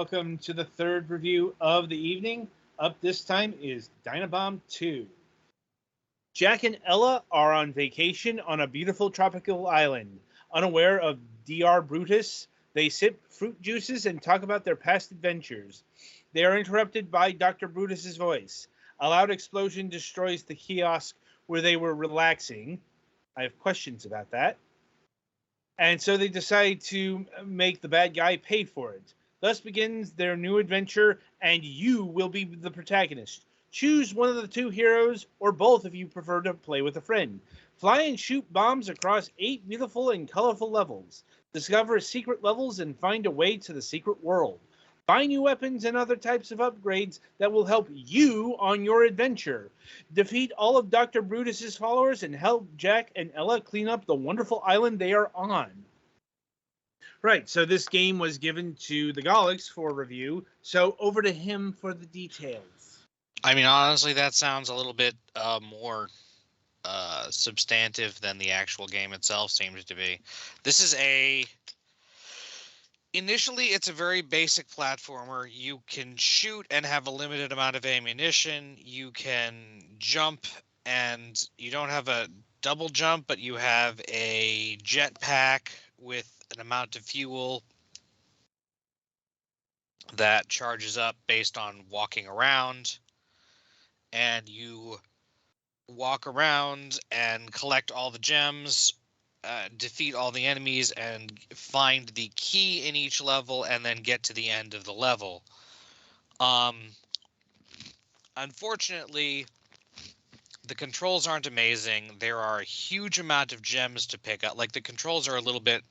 welcome to the third review of the evening. Up this time is Dynabomb 2. Jack and Ella are on vacation on a beautiful tropical island. Unaware of Dr. Brutus, they sip fruit juices and talk about their past adventures. They are interrupted by Dr. Brutus's voice. A loud explosion destroys the kiosk where they were relaxing. I have questions about that. And so they decide to make the bad guy pay for it. Thus begins their new adventure, and you will be the protagonist. Choose one of the two heroes, or both if you prefer to play with a friend. Fly and shoot bombs across 8 beautiful and colorful levels. Discover secret levels and find a way to the secret world. Buy new weapons and other types of upgrades that will help you on your adventure. Defeat all of Dr. Brutus's followers and help Jack and Ella clean up the wonderful island they are on. Right, so this game was given to the Golics for review, so over to him for the details. I mean, honestly, that sounds a little bit more substantive than the actual game itself seems to be. This is initially, it's a very basic platformer. You can shoot and have a limited amount of ammunition. You can jump, and you don't have a double jump, but you have a jetpack with an amount of fuel that charges up based on walking around. And you walk around and collect all the gems, defeat all the enemies, and find the key in each level, and then get to the end of the level. Unfortunately, the controls aren't amazing. There are a huge amount of gems to pick up. Like, the controls are a little bit...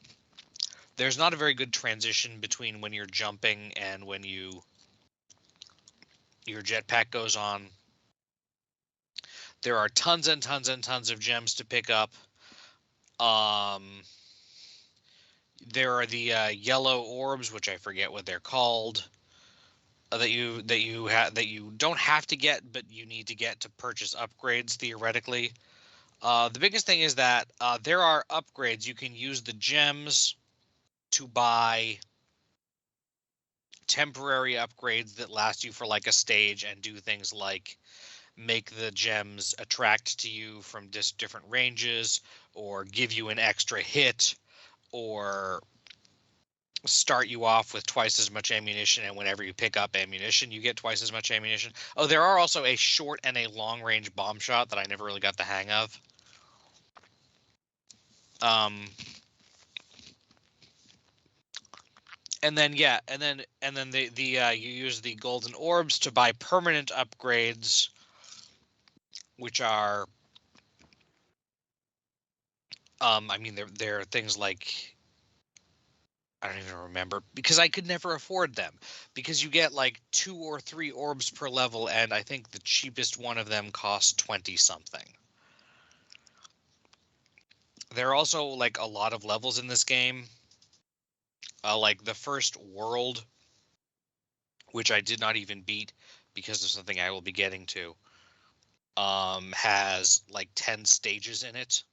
There's not a very good transition between when you're jumping and when your jetpack goes on. There are tons and tons and tons of gems to pick up. There are the yellow orbs, which I forget what they're called, that you don't have to get, but you need to get to purchase upgrades theoretically. The biggest thing is that there are upgrades. You can use the gems to buy temporary upgrades that last you for like a stage and do things like make the gems attract to you from different ranges, or give you an extra hit, or start you off with twice as much ammunition, and whenever you pick up ammunition, you get twice as much ammunition. Oh, there are also a short and a long range bomb shot that I never really got the hang of. And then you use the golden orbs to buy permanent upgrades, which are I mean, they're things like, I don't even remember, because I could never afford them, because you get like 2 or 3 orbs per level, and I think the cheapest one of them costs 20 something. There are also like a lot of levels in this game. Like the first world, which I did not even beat because of something I will be getting to, has like 10 stages in it.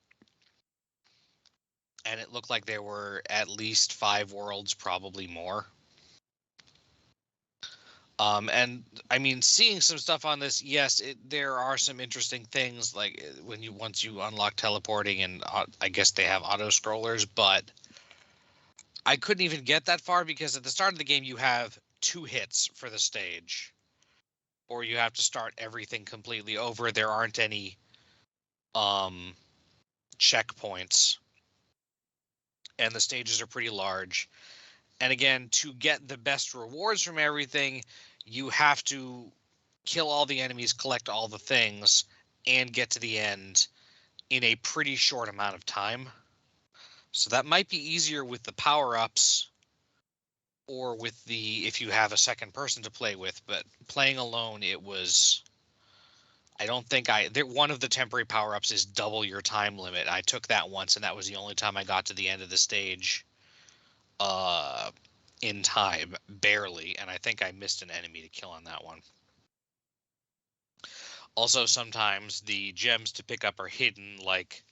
And it looked like there were at least 5 worlds, probably more. And I mean, seeing some stuff on this, yes, there are some interesting things, like once you unlock teleporting, and I guess they have auto scrollers, but I couldn't even get that far because at the start of the game you have 2 hits for the stage, or you have to start everything completely over. There aren't any checkpoints, and the stages are pretty large. And again, to get the best rewards from everything, you have to kill all the enemies, collect all the things, and get to the end in a pretty short amount of time. So that might be easier with the power-ups, or with if you have a second person to play with. But playing alone, it was... I don't think one of the temporary power-ups is double your time limit. I took that once, and that was the only time I got to the end of the stage in time, barely, and I think I missed an enemy to kill on that one. Also, sometimes the gems to pick up are hidden, like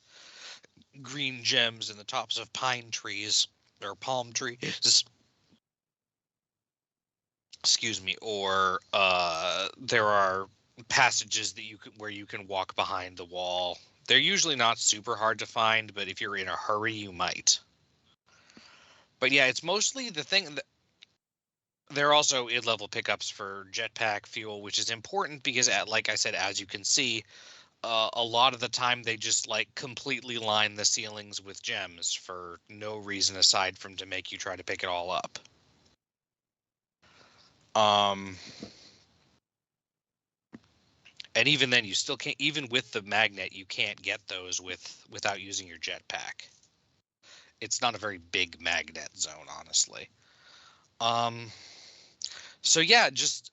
green gems in the tops of pine trees or palm trees. excuse me, or there are passages that where you can walk behind the wall. They're usually not super hard to find, but if you're in a hurry, you might. But yeah, it's mostly the thing that there are also mid-level pickups for jetpack fuel, which is important because, like I said, as you can see, a lot of the time they just like completely line the ceilings with gems for no reason aside from to make you try to pick it all up. And even then, you still can't. Even with the magnet, you can't get those without using your jetpack. It's not a very big magnet zone, honestly. So yeah, just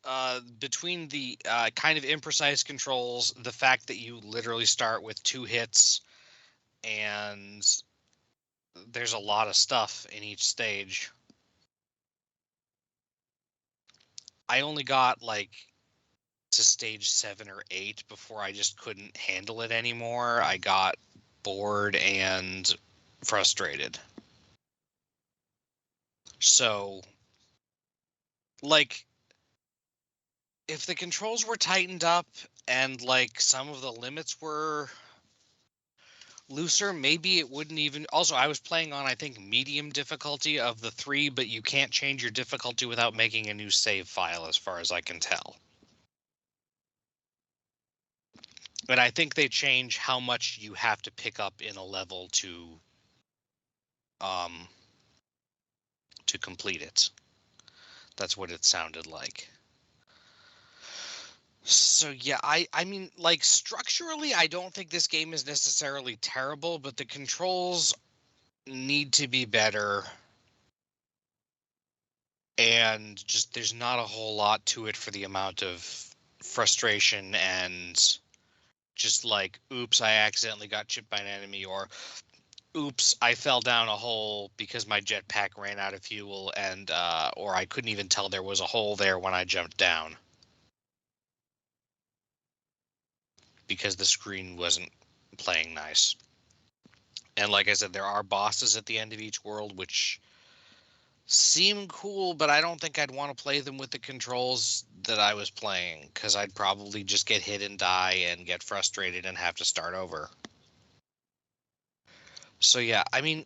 between the kind of imprecise controls, the fact that you literally start with 2 hits, and there's a lot of stuff in each stage. I only got like to stage 7 or 8 before I just couldn't handle it anymore. I got bored and frustrated. So, like, if the controls were tightened up and like some of the limits were looser, maybe it wouldn't even. Also, I was playing on, I think, medium difficulty of the 3, but you can't change your difficulty without making a new save file, as far as I can tell. But I think they change how much you have to pick up in a level to complete it. That's what it sounded like. So yeah, I mean, like, structurally, I don't think this game is necessarily terrible, but the controls need to be better, and just there's not a whole lot to it for the amount of frustration and just like, oops, I accidentally got chipped by an enemy, or oops, I fell down a hole because my jetpack ran out of fuel, and or I couldn't even tell there was a hole there when I jumped down because the screen wasn't playing nice. And like I said, there are bosses at the end of each world which seem cool, but I don't think I'd want to play them with the controls that I was playing, because I'd probably just get hit and die and get frustrated and have to start over. So yeah, I mean,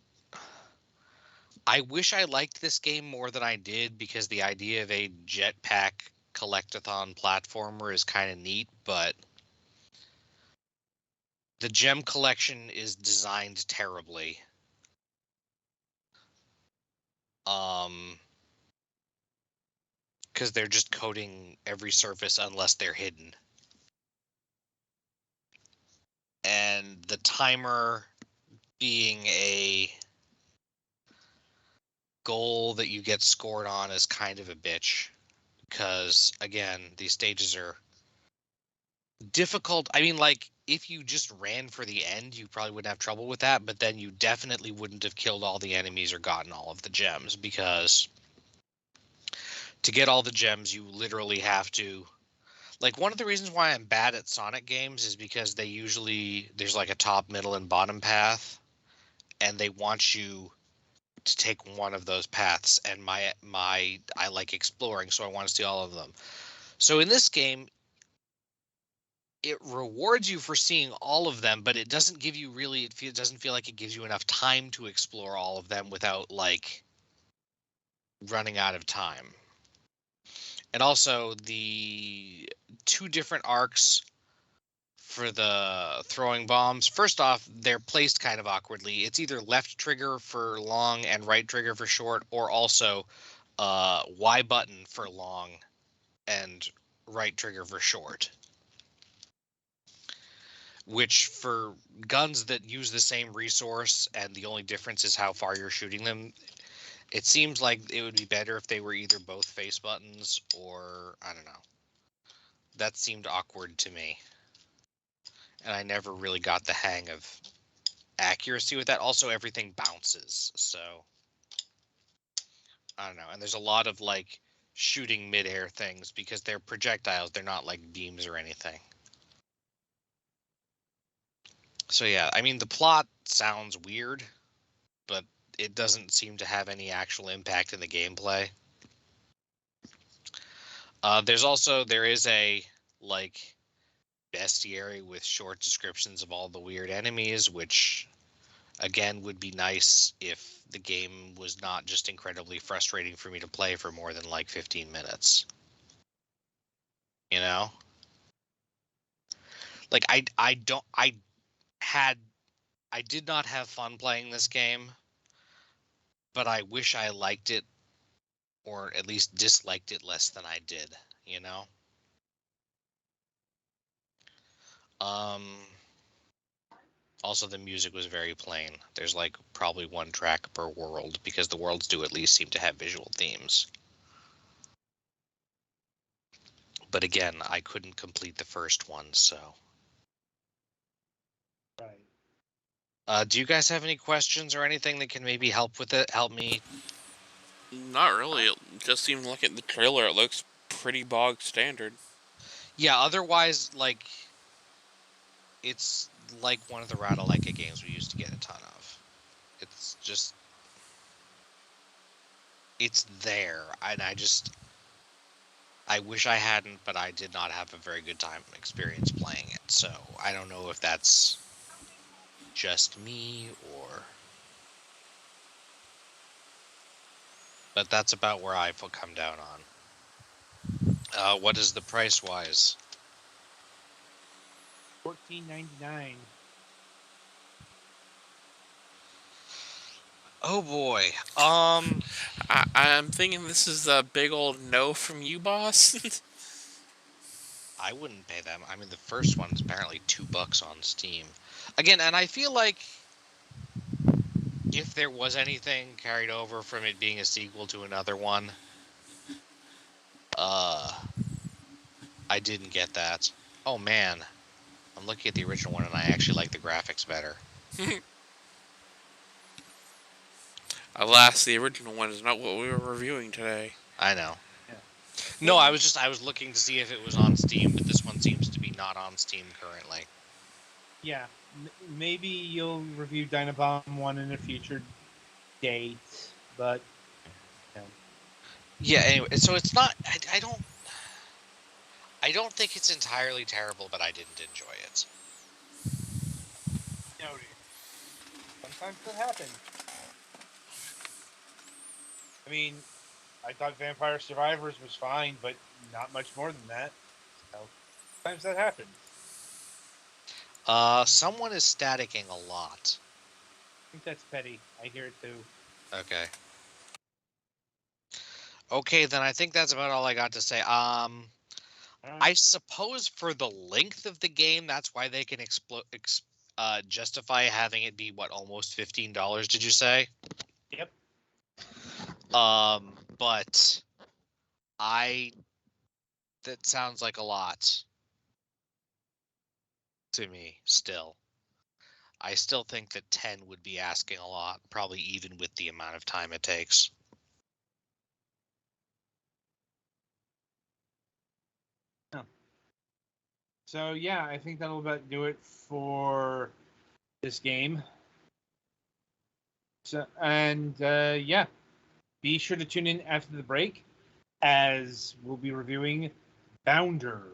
I wish I liked this game more than I did, because the idea of a jetpack collectathon platformer is kind of neat, but the gem collection is designed terribly. Because they're just coating every surface unless they're hidden. And the timer being a goal that you get scored on is kind of a bitch, because again, these stages are difficult. I mean, like, if you just ran for the end, you probably wouldn't have trouble with that, but then you definitely wouldn't have killed all the enemies or gotten all of the gems, because to get all the gems, you literally have to, like, one of the reasons why I'm bad at Sonic games is because there's like a top, middle, and bottom path, and they want you to take one of those paths, and I like exploring, so I want to see all of them. So in this game, it rewards you for seeing all of them, but it doesn't give you really, it doesn't feel like it gives you enough time to explore all of them without like running out of time. And also the 2 different arcs for the throwing bombs. First off, they're placed kind of awkwardly. It's either left trigger for long and right trigger for short, or also Y button for long and right trigger for short. Which, for guns that use the same resource and the only difference is how far you're shooting them, it seems like it would be better if they were either both face buttons, or I don't know. That seemed awkward to me. And I never really got the hang of accuracy with that. Also, everything bounces, so I don't know. And there's a lot of like shooting midair things because they're projectiles, they're not like beams or anything. So yeah, I mean, the plot sounds weird, but it doesn't seem to have any actual impact in the gameplay. There is a like bestiary with short descriptions of all the weird enemies, which again would be nice if the game was not just incredibly frustrating for me to play for more than like 15 minutes. You know? Like I did not have fun playing this game, but I wish I liked it or at least disliked it less than I did, you know? Also, the music was very plain. There's like probably one track per world because the worlds do at least seem to have visual themes. But again, I couldn't complete the first one, so. Right. Do you guys have any questions or anything that can maybe help with it? Help me? Not really. It just seemed like the trailer, it looks pretty bog standard. Yeah, otherwise, like, it's like one of the Ratalaika games we used to get a ton of. It's just, it's there, and I wish I hadn't, but I did not have a very good time experience playing it. So I don't know if that's just me or, but that's about where I come down on. What is the price wise? $14.99. Oh boy. I'm thinking this is a big old no from you, boss. I wouldn't pay them. I mean, the first one's apparently $2 on Steam. Again, and I feel like if there was anything carried over from it being a sequel to another one, I didn't get that. Oh man, I'm looking at the original one and I actually like the graphics better. Alas, the original one is not what we were reviewing today. I know. Yeah. No, I was looking to see if it was on Steam, but this one seems to be not on Steam currently. Yeah. Maybe you'll review Dynabomb 1 in a future date, but Yeah, anyway, so it's not I don't think it's entirely terrible, but I didn't enjoy it. noted. Sometimes that happens. I mean, I thought Vampire Survivors was fine, but not much more than that. So sometimes that happens. Someone is staticking a lot. I think that's petty. I hear it too. Okay. Okay, then I think that's about all I got to say. I suppose for the length of the game, that's why they can justify having it be almost $15. Did you say? Yep. But that sounds like a lot to me. Still, I still think that 10 would be asking a lot, probably even with the amount of time it takes. So yeah, I think that'll about do it for this game. So yeah, be sure to tune in after the break as we'll be reviewing Bounder.